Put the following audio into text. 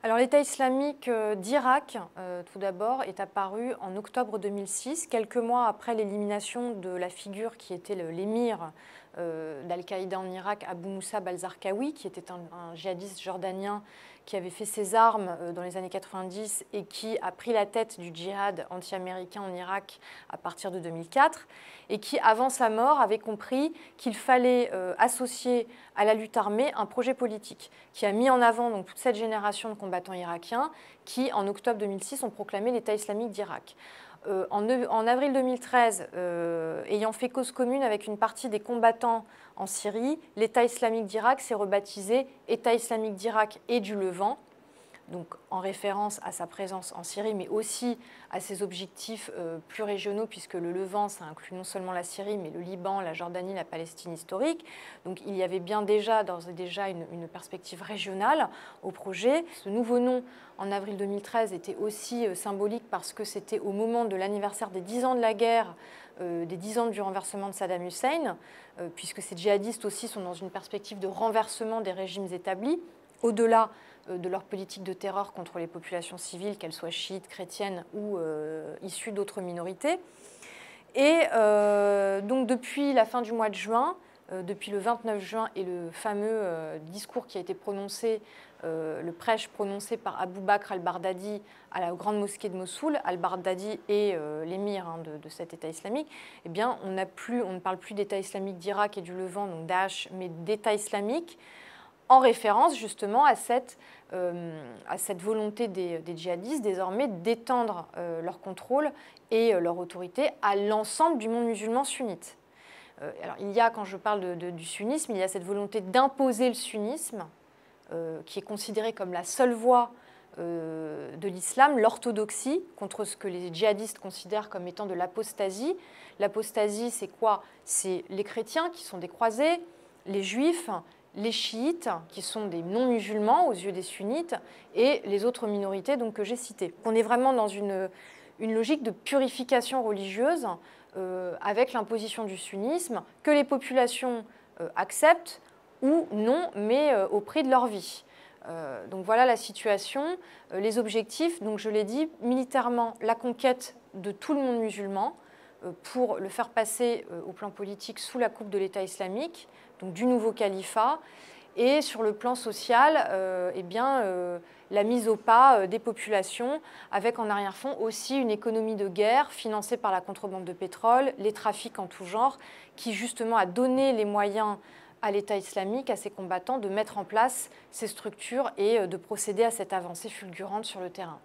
Alors l'État islamique d'Irak, tout d'abord, est apparu en octobre 2006, quelques mois après l'élimination de la figure qui était l'émir d'Al-Qaïda en Irak, Abu Musab al-Zarqawi, qui était un djihadiste jordanien qui avait fait ses armes dans les années 90 et qui a pris la tête du djihad anti-américain en Irak à partir de 2004, et qui, avant sa mort, avait compris qu'il fallait associer à la lutte armée un projet politique, qui a mis en avant donc, toute cette génération de combattants irakiens qui, en octobre 2006, ont proclamé l'État islamique d'Irak. En avril 2013, ayant fait cause commune avec une partie des combattants en Syrie, l'État islamique d'Irak s'est rebaptisé État islamique d'Irak et du Levant, donc en référence à sa présence en Syrie, mais aussi à ses objectifs plus régionaux, puisque le Levant, ça inclut non seulement la Syrie, mais le Liban, la Jordanie, la Palestine historique. Donc il y avait bien d'ores et déjà une perspective régionale au projet. Ce nouveau nom, en avril 2013, était aussi symbolique parce que c'était au moment de l'anniversaire des 10 ans de la guerre, des 10 ans du renversement de Saddam Hussein, puisque ces djihadistes aussi sont dans une perspective de renversement des régimes établis, au-delà de leur politique de terreur contre les populations civiles, qu'elles soient chiites, chrétiennes ou issues d'autres minorités. Et donc depuis la fin du mois de juin, depuis le 29 juin et le fameux discours qui a été prononcé, le prêche prononcé par Abou Bakr al-Baghdadi à la grande mosquée de Mossoul, al-Baghdadi est l'émir de cet État islamique, eh bien on ne parle plus d'État islamique d'Irak et du Levant, donc Daesh, mais d'État islamique, en référence justement à cette volonté des djihadistes désormais d'étendre leur contrôle et leur autorité à l'ensemble du monde musulman sunnite. Alors il y a, quand je parle du sunnisme, il y a cette volonté d'imposer le sunnisme, qui est considéré comme la seule voie de l'islam, l'orthodoxie, contre ce que les djihadistes considèrent comme étant de l'apostasie. L'apostasie, c'est quoi? C'est les chrétiens qui sont des croisés, les juifs, les chiites, qui sont des non-musulmans aux yeux des sunnites, et les autres minorités donc, que j'ai citées. On est vraiment dans une logique de purification religieuse avec l'imposition du sunnisme, que les populations acceptent ou non, mais au prix de leur vie. Donc voilà la situation. Les objectifs, donc je l'ai dit, militairement, la conquête de tout le monde musulman, pour le faire passer au plan politique sous la coupe de l'État islamique, donc du nouveau califat, et sur le plan social, la mise au pas des populations, avec en arrière-fond aussi une économie de guerre financée par la contrebande de pétrole, les trafics en tout genre, qui justement a donné les moyens à l'État islamique, à ses combattants, de mettre en place ces structures et de procéder à cette avancée fulgurante sur le terrain.